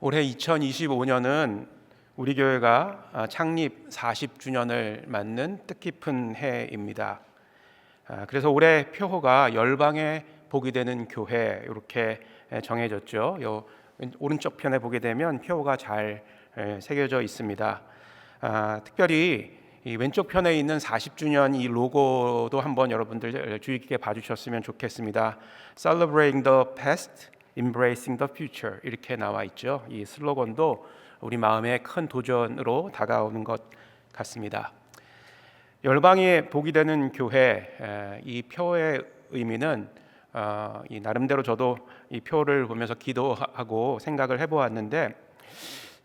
올해 2025년은 우리 교회가 창립 40주년을 맞는 뜻깊은 해입니다. 그래서 올해 표어가 열방에 복이 되는 교회 이렇게 정해졌죠. 요 오른쪽 편에 보게 되면 표어가 잘 새겨져 있습니다. 특별히 이 왼쪽 편에 있는 40주년 이 로고도 한번 여러분들 주의 깊게 봐주셨으면 좋겠습니다. Celebrating the past, Embracing the future 이렇게 나와 있죠. 이 슬로건도 우리 마음에 큰 도전으로 다가오는 것 같습니다. 열방에 복이 되는 교회, 이 표의 의미는 이 나름대로 저도 이 표를 보면서 기도하고 생각을 해보았는데,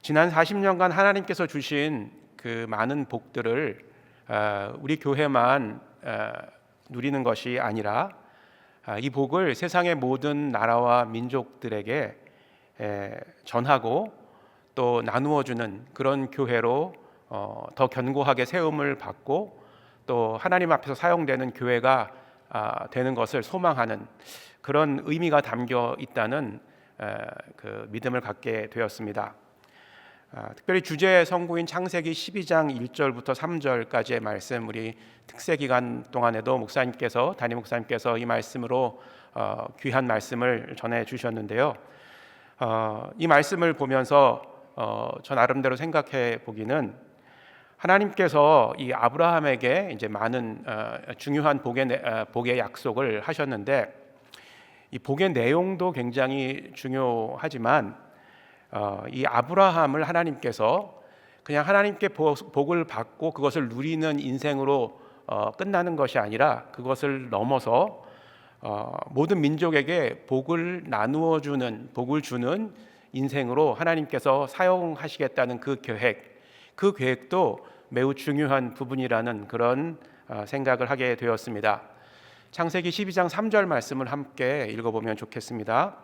지난 40년간 하나님께서 주신 그 많은 복들을 우리 교회만 누리는 것이 아니라 이 복을 세상의 모든 나라와 민족들에게 전하고 또 나누어 주는 그런 교회로 더 견고하게 세움을 받고 또 하나님 앞에서 사용되는 교회가 되는 것을 소망하는 그런 의미가 담겨 있다는 그 믿음을 갖게 되었습니다. 특별히 주제 성구인 창세기 12장 1절부터 3절까지의 말씀, 우리 특세 기간 동안에도 담임 목사님께서 이 말씀으로 귀한 말씀을 전해 주셨는데요. 이 말씀을 보면서 저 나름대로 생각해 보기는, 하나님께서 이 아브라함에게 이제 많은 중요한 복의 약속을 하셨는데, 이 복의 내용도 굉장히 중요하지만 이 아브라함을 하나님께서 그냥 하나님께 복을 받고 그것을 누리는 인생으로 끝나는 것이 아니라 그것을 넘어서 모든 민족에게 복을 나누어 주는, 복을 주는 인생으로 하나님께서 사용하시겠다는 그 계획도 매우 중요한 부분이라는 그런 생각을 하게 되었습니다. 창세기 12장 3절 말씀을 함께 읽어보면 좋겠습니다.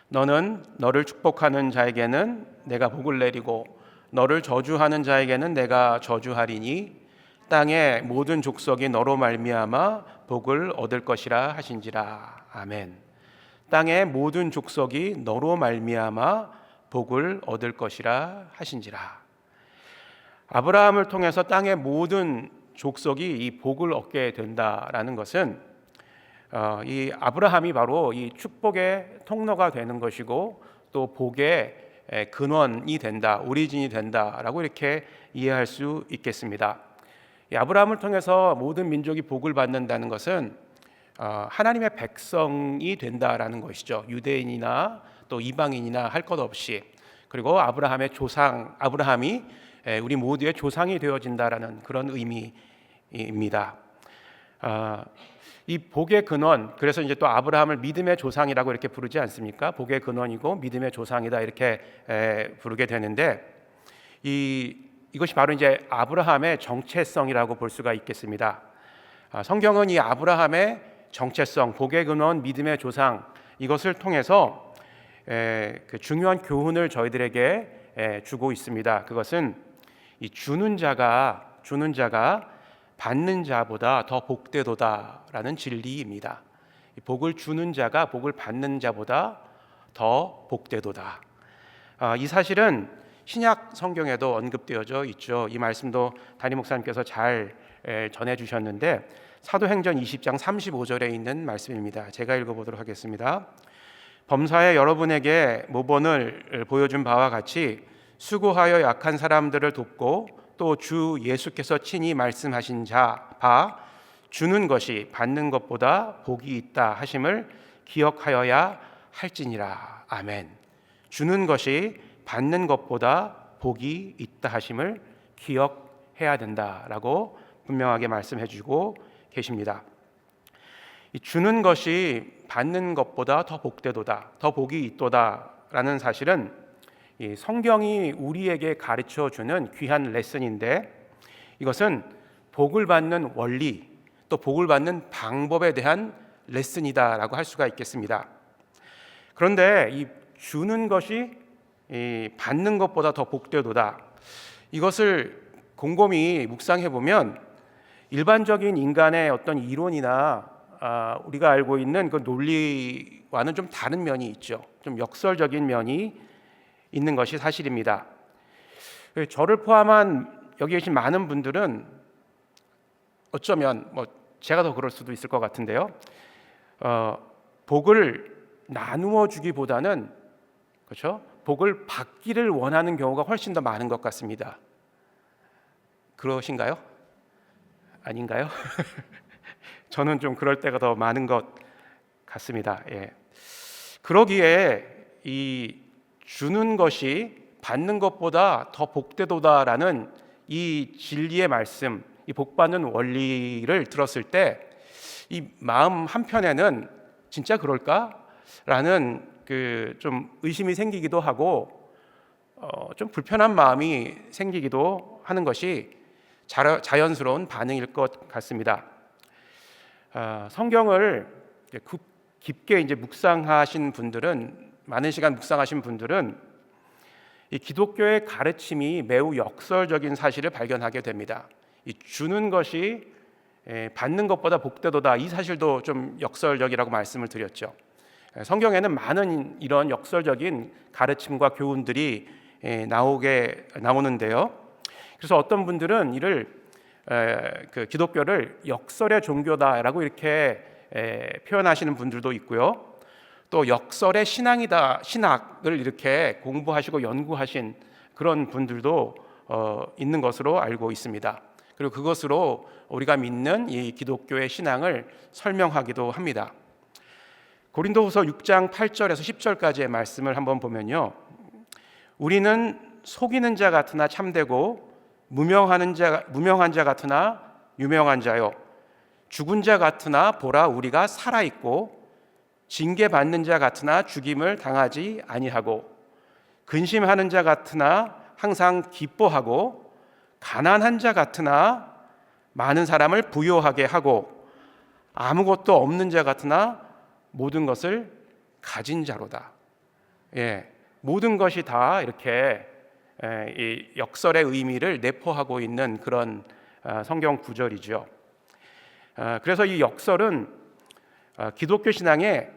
너는 너를 축복하는 자에게는 내가 복을 내리고 너를 저주하는 자에게는 내가 저주하리니 땅의 모든 족속이 너로 말미암아 복을 얻을 것이라 하신지라. 아멘. 땅의 모든 족속이 너로 말미암아 복을 얻을 것이라 하신지라. 아브라함을 통해서 땅의 모든 족속이 이 복을 얻게 된다라는 것은 이 아브라함이 바로 이 축복의 통로가 되는 것이고 또 복의 근원이 된다, 오리진이 된다라고 이렇게 이해할 수 있겠습니다. 이 아브라함을 통해서 모든 민족이 복을 받는다는 것은 하나님의 백성이 된다라는 것이죠. 유대인이나 또 이방인이나 할 것 없이, 그리고 아브라함이 우리 모두의 조상이 되어진다라는 그런 의미입니다. 이 복의 근원, 그래서 이제 또 아브라함을 믿음의 조상이라고 이렇게 부르지 않습니까? 복의 근원이고 믿음의 조상이다 이렇게 부르게 되는데, 이것이 바로 이제 아브라함의 정체성이라고 볼 수가 있겠습니다. 성경은 이 아브라함의 정체성, 복의 근원, 믿음의 조상, 이것을 통해서 그 중요한 교훈을 저희들에게 주고 있습니다. 그것은 이 주는 자가 받는 자보다 더 복되도다라는 진리입니다. 복을 주는 자가 복을 받는 자보다 더 복되도다. 이 사실은 신약 성경에도 언급되어져 있죠. 이 말씀도 담임 목사님께서 잘 전해 주셨는데, 사도행전 20장 35절에 있는 말씀입니다. 제가 읽어보도록 하겠습니다. 범사에 여러분에게 모본을 보여준 바와 같이 수고하여 약한 사람들을 돕고 또 주 예수께서 친히 말씀하신 바 주는 것이 받는 것보다 복이 있다 하심을 기억하여야 할지니라. 아멘. 주는 것이 받는 것보다 복이 있다 하심을 기억해야 된다라고 분명하게 말씀해 주고 계십니다. 주는 것이 받는 것보다 더 복되도다, 더 복이 있도다라는 사실은 이 성경이 우리에게 가르쳐 주는 귀한 레슨인데, 이것은 복을 받는 원리 또 복을 받는 방법에 대한 레슨이다라고 할 수가 있겠습니다. 그런데 이 주는 것이 이 받는 것보다 더 복되도다, 이것을 곰곰이 묵상해 보면 일반적인 인간의 어떤 이론이나 우리가 알고 있는 그 논리와는 좀 다른 면이 있죠. 좀 역설적인 면이 있는 것이 사실입니다. 저를 포함한 여기 계신 많은 분들은 어쩌면 제가 더 그럴 수도 있을 것 같은데요. 복을 나누어 주기보다는, 그렇죠? 복을 받기를 원하는 경우가 훨씬 더 많은 것 같습니다. 그러신가요? 아닌가요? 저는 좀 그럴 때가 더 많은 것 같습니다. 그러기에 이 주는 것이 받는 것보다 더 복되도다라는 이 진리의 말씀, 이 복받는 원리를 들었을 때 이 마음 한편에는 진짜 그럴까라는 좀 의심이 생기기도 하고 좀 불편한 마음이 생기기도 하는 것이 자연스러운 반응일 것 같습니다. 성경을 깊게 이제 묵상하신 분들은, 많은 시간 묵상하신 분들은 이 기독교의 가르침이 매우 역설적인 사실을 발견하게 됩니다. 이 주는 것이 받는 것보다 복되도다, 이 사실도 좀 역설적이라고 말씀을 드렸죠. 성경에는 많은 이런 역설적인 가르침과 교훈들이 나오는데요. 그래서 어떤 분들은 이를 기독교를 역설의 종교다라고 이렇게 표현하시는 분들도 있고요. 또 역설의 신학을 이렇게 공부하시고 연구하신 그런 분들도 있는 것으로 알고 있습니다. 그리고 그것으로 우리가 믿는 이 기독교의 신앙을 설명하기도 합니다. 고린도후서 6장 8절에서 10절까지의 말씀을 한번 보면요, 우리는 속이는 자 같으나 참되고 무명한 자 같으나 유명한 자요, 죽은 자 같으나 보라 우리가 살아있고, 징계받는 자 같으나 죽임을 당하지 아니하고, 근심하는 자 같으나 항상 기뻐하고, 가난한 자 같으나 많은 사람을 부요하게 하고, 아무것도 없는 자 같으나 모든 것을 가진 자로다. 모든 것이 다 이렇게 이 역설의 의미를 내포하고 있는 그런 성경 구절이죠. 그래서 이 역설은 기독교 신앙의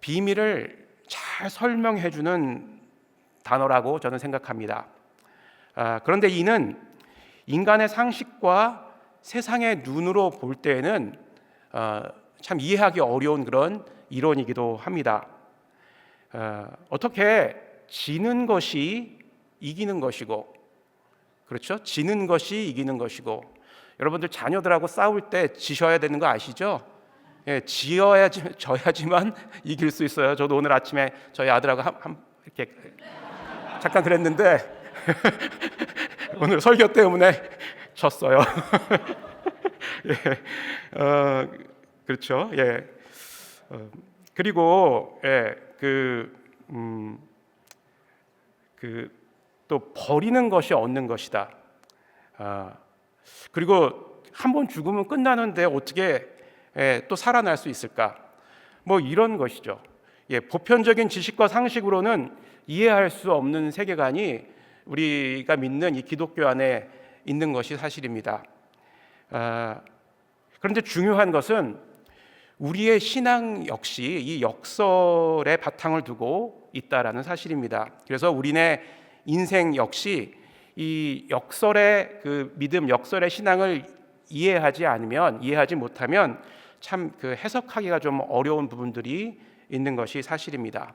비밀을 잘 설명해 주는 단어라고 저는 생각합니다. 그런데 이는 인간의 상식과 세상의 눈으로 볼 때에는 참 이해하기 어려운 그런 이론이기도 합니다. 어떻게 지는 것이 이기는 것이고, 그렇죠? 지는 것이 이기는 것이고, 여러분들 자녀들하고 싸울 때 지셔야 되는 거 아시죠? 져야지만 이길 수 있어요. 저도 오늘 아침에 저희 아들하고 이렇게 잠깐 그랬는데 오늘 설교 때문에 졌어요. 그렇죠. 그리고 또 버리는 것이 얻는 것이다. 그리고 한번 죽으면 끝나는데 어떻게 또 살아날 수 있을까? 이런 것이죠. 보편적인 지식과 상식으로는 이해할 수 없는 세계관이 우리가 믿는 이 기독교 안에 있는 것이 사실입니다. 그런데 중요한 것은 우리의 신앙 역시 이 역설의 바탕을 두고 있다라는 사실입니다. 그래서 우리네 인생 역시 이 역설의 믿음, 역설의 신앙을 이해하지 못하면 참 해석하기가 좀 어려운 부분들이 있는 것이 사실입니다.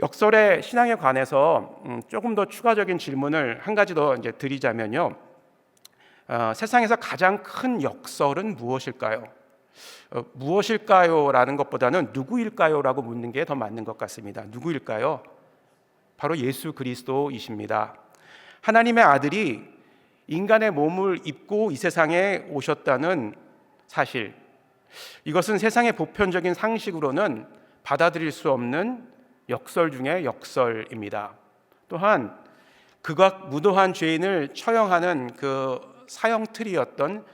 역설의 신앙에 관해서 조금 더 추가적인 질문을 한 가지 더 이제 드리자면요, 세상에서 가장 큰 역설은 무엇일까요? 무엇일까요?라는 것보다는 누구일까요?라고 묻는 게 더 맞는 것 같습니다. 누구일까요? 바로 예수 그리스도이십니다. 하나님의 아들이 인간의 몸을 입고 이 세상에 오셨다는 사실, 이것은 세상의 보편적인 상식으로는 받아들일 수 없는 역설 중의 역설입니다. 또한 극악 무도한 죄인을 처형하는 그 사형틀이었던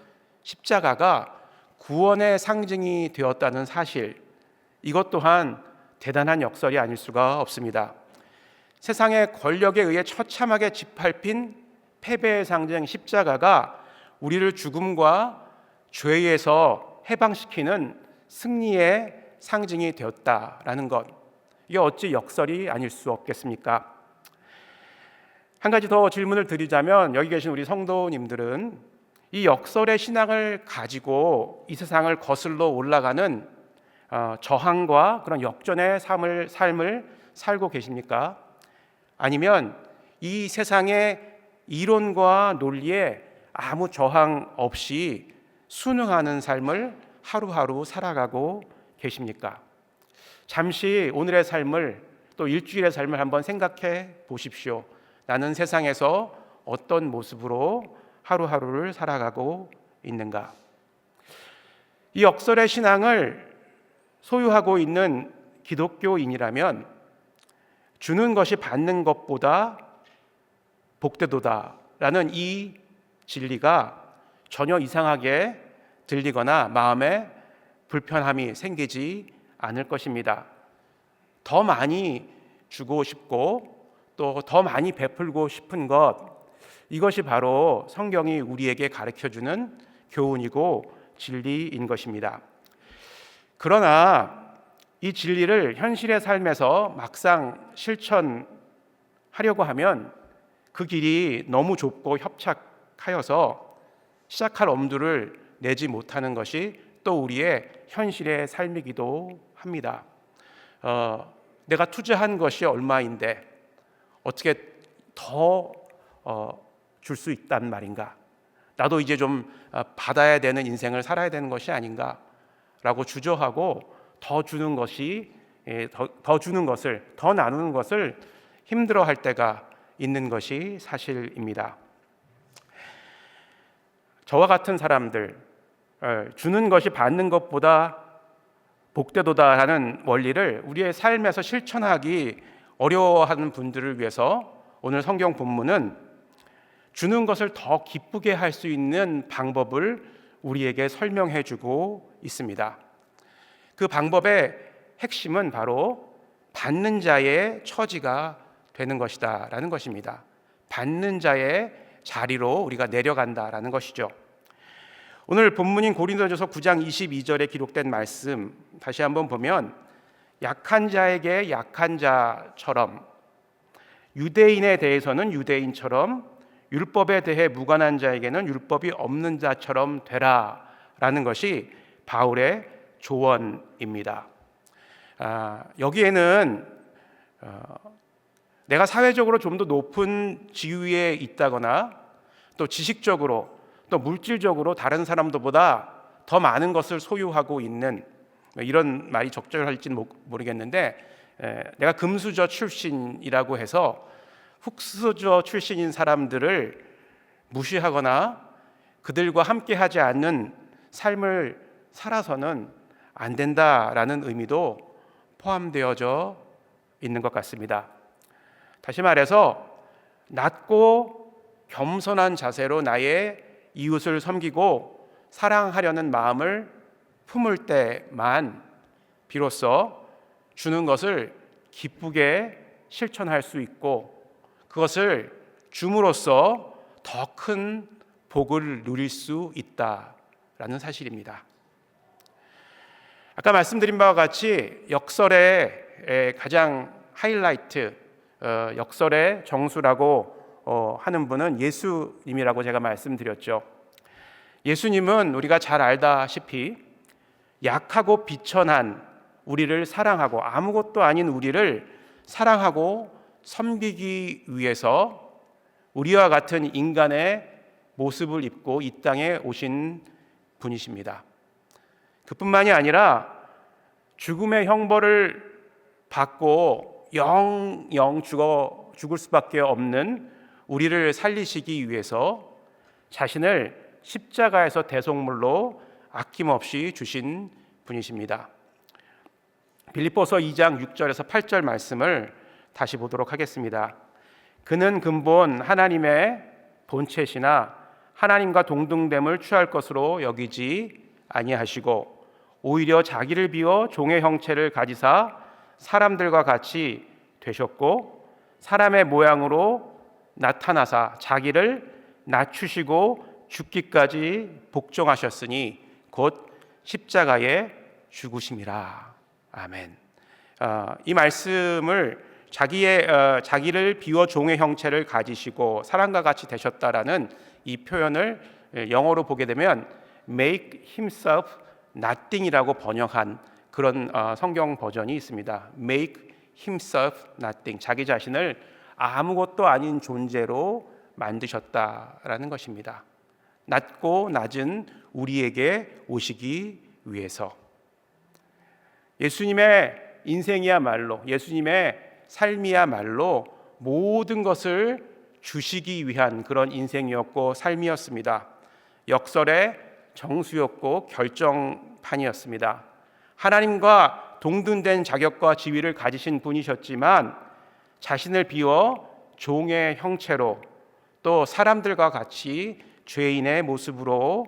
십자가가 구원의 상징이 되었다는 사실, 이것 또한 대단한 역설이 아닐 수가 없습니다. 세상의 권력에 의해 처참하게 짓밟힌 패배의 상징 십자가가 우리를 죽음과 죄에서 해방시키는 승리의 상징이 되었다라는 것, 이게 어찌 역설이 아닐 수 없겠습니까? 한 가지 더 질문을 드리자면, 여기 계신 우리 성도님들은 이 역설의 신앙을 가지고 이 세상을 거슬러 올라가는 저항과 그런 역전의 삶을 살고 계십니까? 아니면 이 세상의 이론과 논리에 아무 저항 없이 순응하는 삶을 하루하루 살아가고 계십니까? 잠시 오늘의 삶을, 또 일주일의 삶을 한번 생각해 보십시오. 나는 세상에서 어떤 모습으로 하루하루를 살아가고 있는가? 이 역설의 신앙을 소유하고 있는 기독교인이라면 주는 것이 받는 것보다 복되도다라는 이 진리가 전혀 이상하게 들리거나 마음에 불편함이 생기지 않을 것입니다. 더 많이 주고 싶고 또 더 많이 베풀고 싶은 것, 이것이 바로 성경이 우리에게 가르쳐주는 교훈이고 진리인 것입니다. 그러나 이 진리를 현실의 삶에서 막상 실천하려고 하면 그 길이 너무 좁고 협착하여서 시작할 엄두를 내지 못하는 것이 또 우리의 현실의 삶이기도 합니다. 내가 투자한 것이 얼마인데 어떻게 더 줄 수 있단 말인가? 나도 이제 좀 받아야 되는 인생을 살아야 되는 것이 아닌가? 라고 주저하고 더 주는 것을, 더 나누는 것을 힘들어할 때가 있는 것이 사실입니다. 저와 같은 사람들, 주는 것이 받는 것보다 복되도다라는 원리를 우리의 삶에서 실천하기 어려워하는 분들을 위해서 오늘 성경 본문은 주는 것을 더 기쁘게 할 수 있는 방법을 우리에게 설명해 주고 있습니다. 그 방법의 핵심은 바로 받는 자의 처지가 되는 것이다 라는 것입니다. 받는 자의 자리로 우리가 내려간다라는 것이죠. 오늘 본문인 고린도전서 9장 22절에 기록된 말씀 다시 한번 보면, 약한 자에게 약한 자처럼, 유대인에 대해서는 유대인처럼, 율법에 대해 무관한 자에게는 율법이 없는 자처럼 되라 라는 것이 바울의 조언입니다. 여기에는 내가 사회적으로 좀 더 높은 지위에 있다거나 또 지식적으로 또 물질적으로 다른 사람들보다 더 많은 것을 소유하고 있는, 이런 말이 적절할지는 모르겠는데, 내가 금수저 출신이라고 해서 흙수저 출신인 사람들을 무시하거나 그들과 함께하지 않는 삶을 살아서는 안 된다라는 의미도 포함되어져 있는 것 같습니다. 다시 말해서 낮고 겸손한 자세로 나의 이웃을 섬기고 사랑하려는 마음을 품을 때만 비로소 주는 것을 기쁘게 실천할 수 있고, 그것을 줌으로써 더 큰 복을 누릴 수 있다라는 사실입니다. 아까 말씀드린 바와 같이 역설의 가장 하이라이트, 역설의 정수라고 하는 분은 예수님이라고 제가 말씀드렸죠. 예수님은 우리가 잘 알다시피 약하고 비천한 우리를 사랑하고, 아무것도 아닌 우리를 사랑하고 섬기기 위해서 우리와 같은 인간의 모습을 입고 이 땅에 오신 분이십니다. 그뿐만이 아니라 죽음의 형벌을 받고 영영 죽을 수밖에 없는 우리를 살리시기 위해서 자신을 십자가에서 대속물로 아낌없이 주신 분이십니다. 빌립보서 2장 6절에서 8절 말씀을 다시 보도록 하겠습니다. 그는 근본 하나님의 본체시나 하나님과 동등됨을 취할 것으로 여기지 아니하시고 오히려 자기를 비워 종의 형체를 가지사 사람들과 같이 되셨고 사람의 모양으로 나타나사 자기를 낮추시고 죽기까지 복종하셨으니 곧 십자가에 죽으심이라. 아멘. 이 말씀을 자기를 비워 종의 형체를 가지시고 사람과 같이 되셨다라는 이 표현을 영어로 보게 되면 make himself nothing이라고 번역한 그런 성경 버전이 있습니다. make himself nothing, 자기 자신을 아무것도 아닌 존재로 만드셨다라는 것입니다. 낮고 낮은 우리에게 오시기 위해서. 예수님의 인생이야말로, 예수님의 삶이야말로 모든 것을 주시기 위한 그런 인생이었고 삶이었습니다. 역설의 정수였고 결정판이었습니다. 하나님과 동등된 자격과 지위를 가지신 분이셨지만 자신을 비워 종의 형체로 또 사람들과 같이 죄인의 모습으로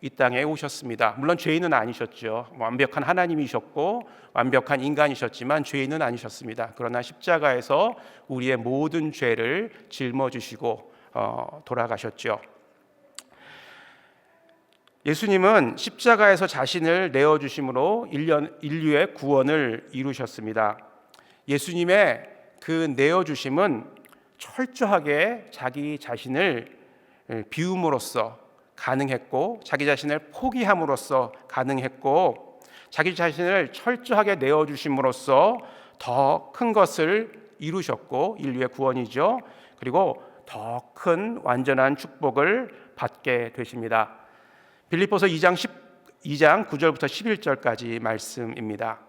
이 땅에 오셨습니다. 물론 죄인은 아니셨죠. 완벽한 하나님이셨고 완벽한 인간이셨지만 죄인은 아니셨습니다. 그러나 십자가에서 우리의 모든 죄를 짊어지시고 돌아가셨죠. 예수님은 십자가에서 자신을 내어주심으로 인류의 구원을 이루셨습니다. 예수님의 그 내어주심은 철저하게 자기 자신을 비움으로써 가능했고 자기 자신을 포기함으로써 가능했고 자기 자신을 철저하게 내어주심으로써 더 큰 것을 이루셨고 인류의 구원이죠. 그리고 더 큰 완전한 축복을 받게 되십니다. 빌립보서 2장 9절부터 11절까지 말씀입니다.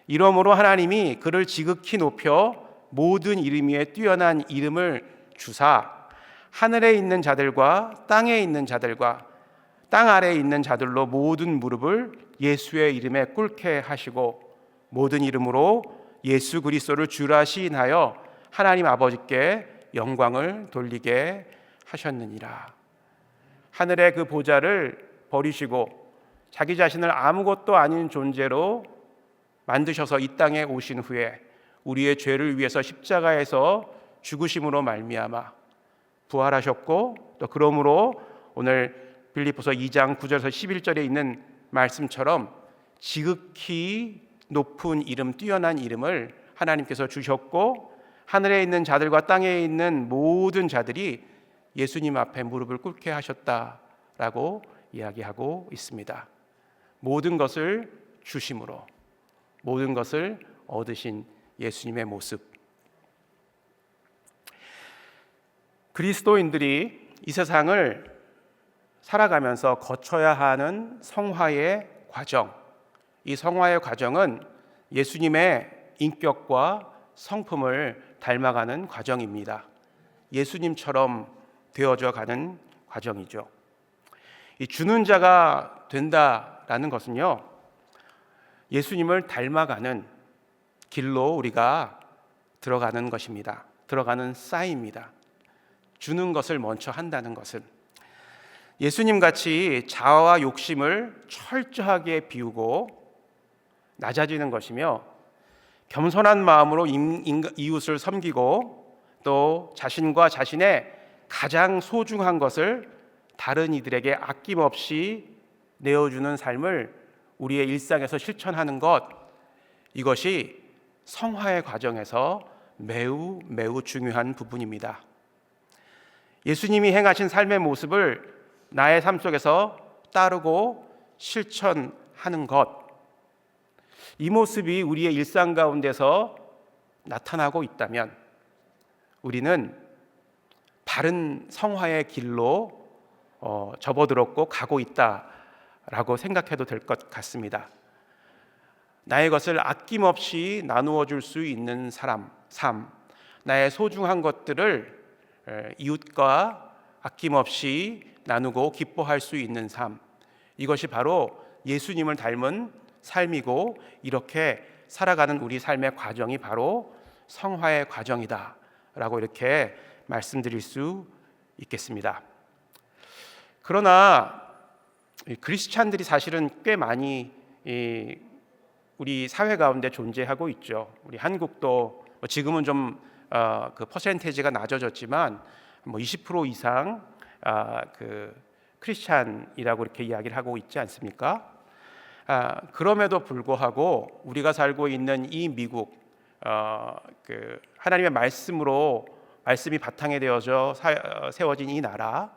이러므로 하나님이 그를 지극히 높여 모든 이름 위에 뛰어난 이름을 주사 하늘에 있는 자들과 땅에 있는 자들과 땅 아래에 있는 자들로 모든 무릎을 예수의 이름에 꿇게 하시고 모든 이름으로 예수 그리스도를 주라 시인하여 하나님 아버지께 영광을 돌리게 하셨느니라. 하늘의 그 보좌를 버리시고 자기 자신을 아무것도 아닌 존재로 만드셔서 이 땅에 오신 후에 우리의 죄를 위해서 십자가에서 죽으심으로 말미암아 부활하셨고 또 그러므로 오늘 빌립보서 2장 9절에서 11절에 있는 말씀처럼 지극히 높은 이름, 뛰어난 이름을 하나님께서 주셨고 하늘에 있는 자들과 땅에 있는 모든 자들이 예수님 앞에 무릎을 꿇게 하셨다라고 이야기하고 있습니다. 모든 것을 주심으로 모든 것을 얻으신 예수님의 모습. 그리스도인들이 이 세상을 살아가면서 거쳐야 하는 성화의 과정, 이 성화의 과정은 예수님의 인격과 성품을 닮아가는 과정입니다. 예수님처럼 되어져 가는 과정이죠. 이 주는 자가 된다라는 것은요, 예수님을 닮아가는 길로 우리가 들어가는 것입니다. 들어가는 싸입니다. 주는 것을 먼저 한다는 것은 예수님 같이 자아와 욕심을 철저하게 비우고 낮아지는 것이며 겸손한 마음으로 이웃을 섬기고 또 자신과 자신의 가장 소중한 것을 다른 이들에게 아낌없이 내어주는 삶을 우리의 일상에서 실천하는 것, 이것이 성화의 과정에서 매우 중요한 부분입니다. 예수님이 행하신 삶의 모습을 나의 삶 속에서 따르고 실천하는 것, 이 모습이 우리의 일상 가운데서 나타나고 있다면 우리는 바른 성화의 길로 접어들었고 가고 있다라고 생각해도 될 것 같습니다. 나의 것을 아낌없이 나누어 줄 수 있는 삶, 나의 소중한 것들을 이웃과 아낌없이 나누고 기뻐할 수 있는 삶, 이것이 바로 예수님을 닮은 삶이고 이렇게 살아가는 우리 삶의 과정이 바로 성화의 과정이다라고 이렇게 말씀드릴 수 있겠습니다. 그러나 크리스찬들이 사실은 꽤 많이 우리 사회 가운데 존재하고 있죠. 우리 한국도 지금은 좀 그 퍼센테이지가 낮아졌지만 20% 이상 그 크리스찬이라고 이렇게 이야기를 하고 있지 않습니까? 그럼에도 불구하고 우리가 살고 있는 이 미국, 하나님의 말씀이 바탕에 되어져 세워진 이 나라,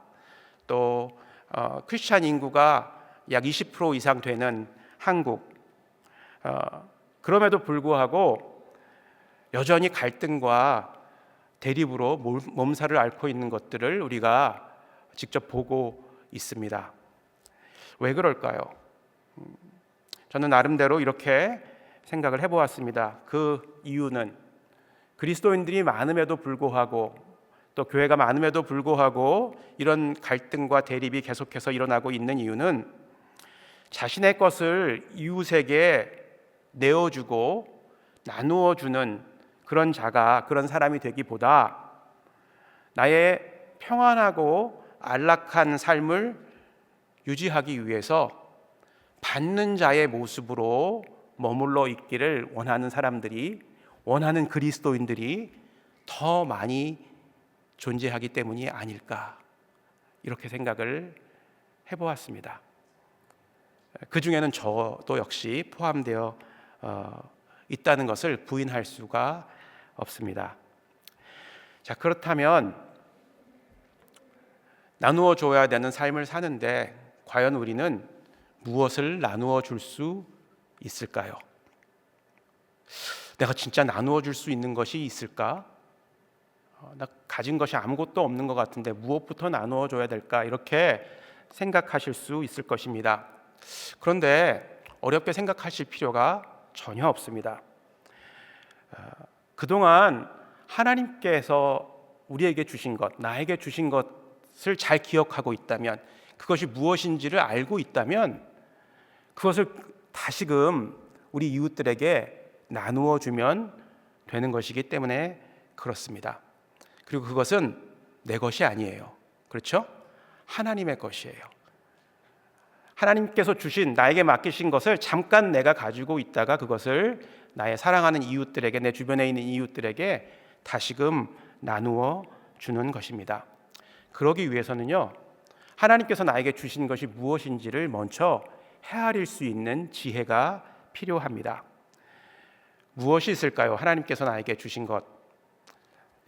또 크리스찬 인구가 약 20% 이상 되는 한국, 그럼에도 불구하고 여전히 갈등과 대립으로 몸살을 앓고 있는 것들을 우리가 직접 보고 있습니다. 왜 그럴까요? 저는 나름대로 이렇게 생각을 해보았습니다. 그 이유는 그리스도인들이 많음에도 불구하고, 또 교회가 많음에도 불구하고 이런 갈등과 대립이 계속해서 일어나고 있는 이유는 자신의 것을 이웃에게 내어주고 나누어 주는 그런 사람이 되기보다 나의 평안하고 안락한 삶을 유지하기 위해서 받는 자의 모습으로 머물러 있기를 원하는 그리스도인들이 더 많이 존재하기 때문이 아닐까, 이렇게 생각을 해보았습니다. 그 중에는 저도 역시 포함되어 있다는 것을 부인할 수가 없습니다. 자, 그렇다면 나누어 줘야 되는 삶을 사는데 과연 우리는 무엇을 나누어 줄 수 있을까요? 내가 진짜 나누어 줄 수 있는 것이 있을까? 나 가진 것이 아무것도 없는 것 같은데 무엇부터 나누어 줘야 될까? 이렇게 생각하실 수 있을 것입니다. 그런데 어렵게 생각하실 필요가 전혀 없습니다. 그동안 하나님께서 우리에게 주신 것, 나에게 주신 것을 잘 기억하고 있다면, 그것이 무엇인지를 알고 있다면 그것을 다시금 우리 이웃들에게 나누어 주면 되는 것이기 때문에 그렇습니다. 그리고 그것은 내 것이 아니에요. 그렇죠? 하나님의 것이에요. 하나님께서 주신, 나에게 맡기신 것을 잠깐 내가 가지고 있다가 그것을 나의 사랑하는 이웃들에게, 내 주변에 있는 이웃들에게 다시금 나누어 주는 것입니다. 그러기 위해서는요, 하나님께서 나에게 주신 것이 무엇인지를 먼저 헤아릴 수 있는 지혜가 필요합니다. 무엇이 있을까요? 하나님께서 나에게 주신 것.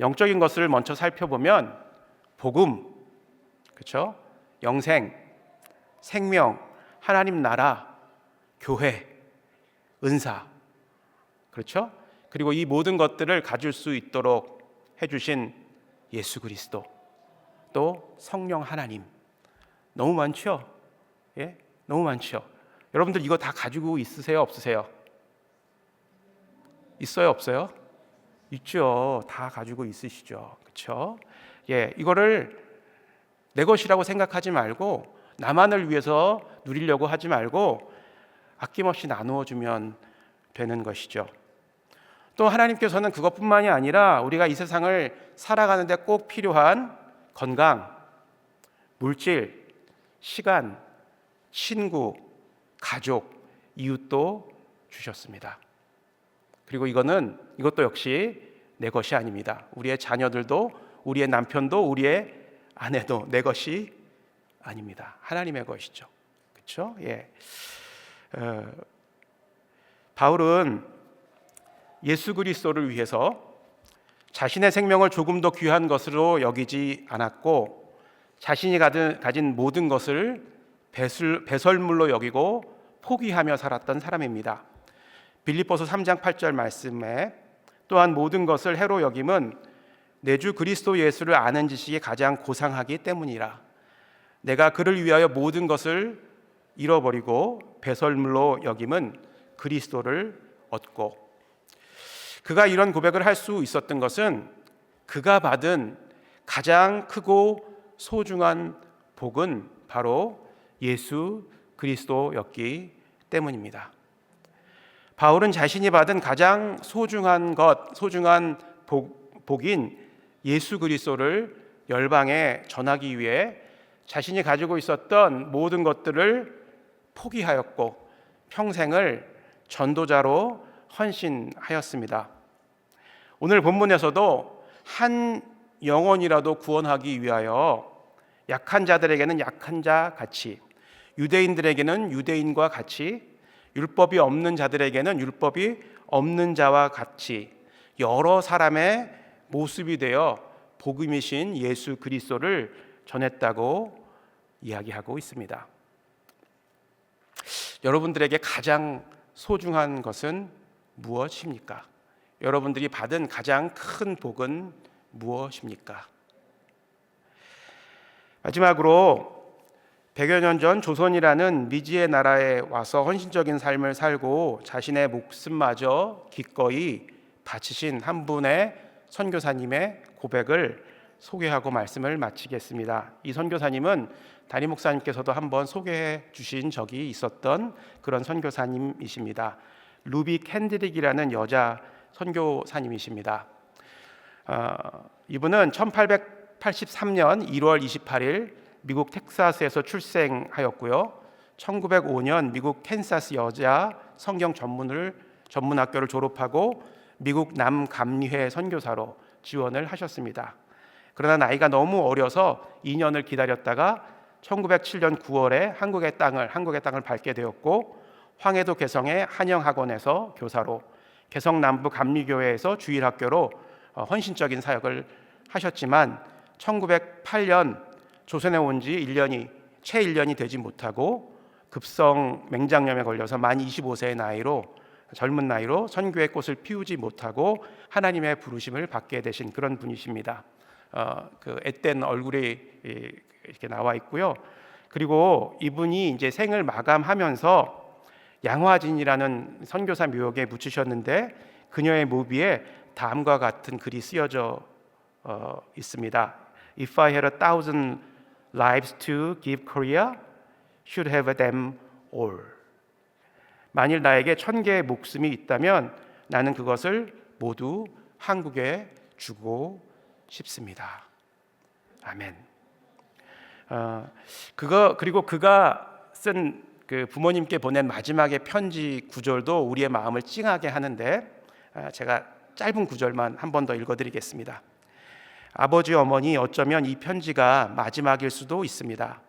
영적인 것을 먼저 살펴보면 복음, 그렇죠? 영생, 생명, 하나님 나라, 교회, 은사, 그렇죠? 그리고 이 모든 것들을 가질 수 있도록 해주신 예수 그리스도, 또 성령 하나님. 너무 많죠? 예? 너무 많죠? 여러분들 이거 다 가지고 있으세요? 없으세요? 있어요? 없어요? 있죠. 다 가지고 있으시죠. 그렇죠? 예, 이거를 내 것이라고 생각하지 말고, 나만을 위해서 누리려고 하지 말고 아낌없이 나누어 주면 되는 것이죠. 또 하나님께서는 그것뿐만이 아니라 우리가 이 세상을 살아가는데 꼭 필요한 건강, 물질, 시간, 친구, 가족, 이웃도 주셨습니다. 그리고 이것도 역시 내 것이 아닙니다. 우리의 자녀들도, 우리의 남편도, 우리의 아내도 내 것이 아닙니다. 하나님의 것이죠. 그렇죠? 예. 바울은 예수 그리스도를 위해서 자신의 생명을 조금 더 귀한 것으로 여기지 않았고, 자신이 가진 모든 것을 배설물로 여기고 포기하며 살았던 사람입니다. 빌립보서 3장 8절 말씀에 또한 모든 것을 해로 여김은 내 주 그리스도 예수를 아는 지식이 가장 고상하기 때문이라. 내가 그를 위하여 모든 것을 잃어버리고 배설물로 여김은 그리스도를 얻고. 그가 이런 고백을 할 수 있었던 것은 그가 받은 가장 크고 소중한 복은 바로 예수 그리스도였기 때문입니다. 바울은 자신이 받은 가장 소중한 복인 예수 그리스도를 열방에 전하기 위해 자신이 가지고 있었던 모든 것들을 포기하였고 평생을 전도자로 헌신하였습니다. 오늘 본문에서도 한 영혼이라도 구원하기 위하여 약한 자들에게는 약한 자 같이, 유대인들에게는 유대인과 같이, 율법이 없는 자들에게는 율법이 없는 자와 같이 여러 사람의 모습이 되어 복음이신 예수 그리스도를 전했다고 이야기하고 있습니다. 여러분들에게 가장 소중한 것은 무엇입니까? 여러분들이 받은 가장 큰 복은 무엇입니까? 마지막으로 100여 년 전 조선이라는 미지의 나라에 와서 헌신적인 삶을 살고 자신의 목숨마저 기꺼이 바치신 한 분의 선교사님의 고백을 소개하고 말씀을 마치겠습니다. 이 선교사님은 담임 목사님께서도 한번 소개해 주신 적이 있었던 그런 선교사님이십니다. 루비 캔드릭이라는 여자 선교사님이십니다. 이분은 1883년 1월 28일 미국 텍사스에서 출생하였고요. 1905년 미국 캔사스 여자 성경 전문학교를 졸업하고 미국 남감리회 선교사로 지원을 하셨습니다. 그러나 나이가 너무 어려서 2년을 기다렸다가 1907년 9월에 한국의 땅을 밟게 되었고, 황해도 개성의 한영학원에서 교사로, 개성 남부 감리교회에서 주일학교로 헌신적인 사역을 하셨지만 1908년 조선에 온 지 채 1년이 되지 못하고 급성 맹장염에 걸려서 만 25세의 젊은 나이로 선교의 꽃을 피우지 못하고 하나님의 부르심을 받게 되신 그런 분이십니다. 그 앳된 얼굴이 이렇게 나와 있고요. 그리고 이분이 이제 생을 마감하면서 양화진이라는 선교사 묘역에 묻히셨는데 그녀의 묘비에 다음과 같은 글이 쓰여져 있습니다. If I had 1,000 lives to give Korea, should have them all. 만일 나에게 1,000개의 목숨이 있다면 나는 그것을 모두 한국에 주고 싶습니다. 아멘. 그리고 그가 쓴 그 부모님께 보낸 마지막의 편지 구절도 우리의 마음을 찡하게 하는데, 제가 짧은 구절만 한 번 더 읽어드리겠습니다. 아버지 어머니, 어쩌면 이 편지가 마지막일 수도 있습니다.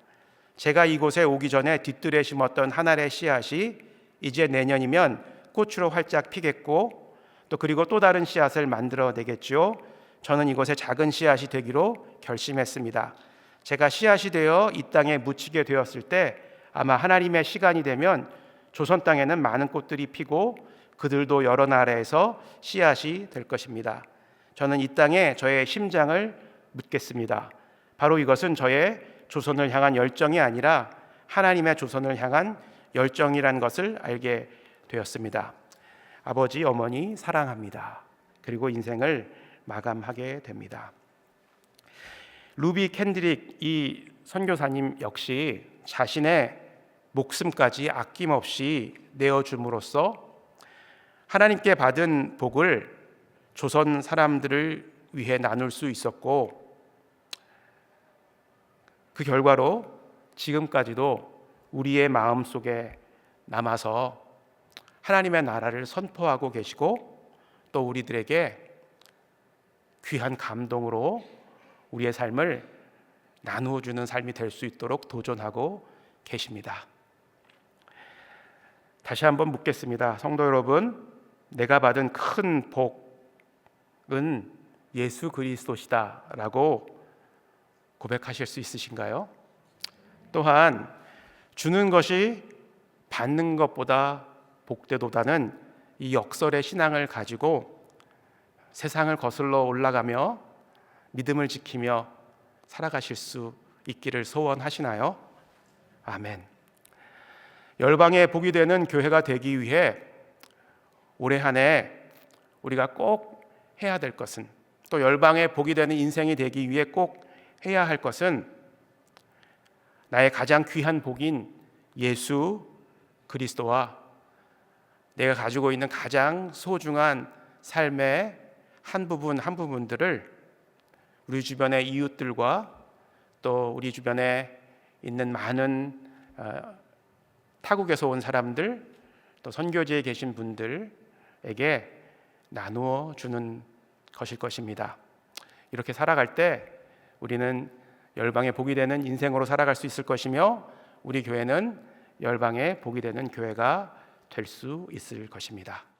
제가 이곳에 오기 전에 뒤뜰에 심었던 한 알의 씨앗이 이제 내년이면 꽃으로 활짝 피겠고 그리고 또 다른 씨앗을 만들어내겠죠. 저는 이곳에 작은 씨앗이 되기로 결심했습니다. 제가 씨앗이 되어 이 땅에 묻히게 되었을 때 아마 하나님의 시간이 되면 조선 땅에는 많은 꽃들이 피고 그들도 여러 나라에서 씨앗이 될 것입니다. 저는 이 땅에 저의 심장을 묻겠습니다. 바로 이것은 저의 조선을 향한 열정이 아니라 하나님의 조선을 향한 열정이라는 것을 알게 되었습니다. 아버지, 어머니 사랑합니다. 그리고 인생을 마감하게 됩니다. 루비 캔드릭 이 선교사님 역시 자신의 목숨까지 아낌없이 내어줌으로써 하나님께 받은 복을 조선 사람들을 위해 나눌 수 있었고, 그 결과로 지금까지도 우리의 마음속에 남아서 하나님의 나라를 선포하고 계시고 또 우리들에게 귀한 감동으로 우리의 삶을 나누어 주는 삶이 될 수 있도록 도전하고 계십니다. 다시 한번 묻겠습니다. 성도 여러분, 내가 받은 큰 복은 예수 그리스도시다 라고 고백하실 수 있으신가요? 또한 주는 것이 받는 것보다 복되도다는 이 역설의 신앙을 가지고 세상을 거슬러 올라가며 믿음을 지키며 살아가실 수 있기를 소원하시나요? 아멘. 열방의 복이 되는 교회가 되기 위해 올해 한 해 우리가 꼭 해야 될 것은, 또 열방의 복이 되는 인생이 되기 위해 꼭 해야 할 것은 나의 가장 귀한 복인 예수 그리스도와 내가 가지고 있는 가장 소중한 삶의 한 부분들을 우리 주변의 이웃들과 또 우리 주변에 있는 많은 타국에서 온 사람들, 또 선교지에 계신 분들에게 나누어 주는 것일 것입니다. 이렇게 살아갈 때 우리는 열방의 복이 되는 인생으로 살아갈 수 있을 것이며 우리 교회는 열방의 복이 되는 교회가 될 수 있을 것입니다.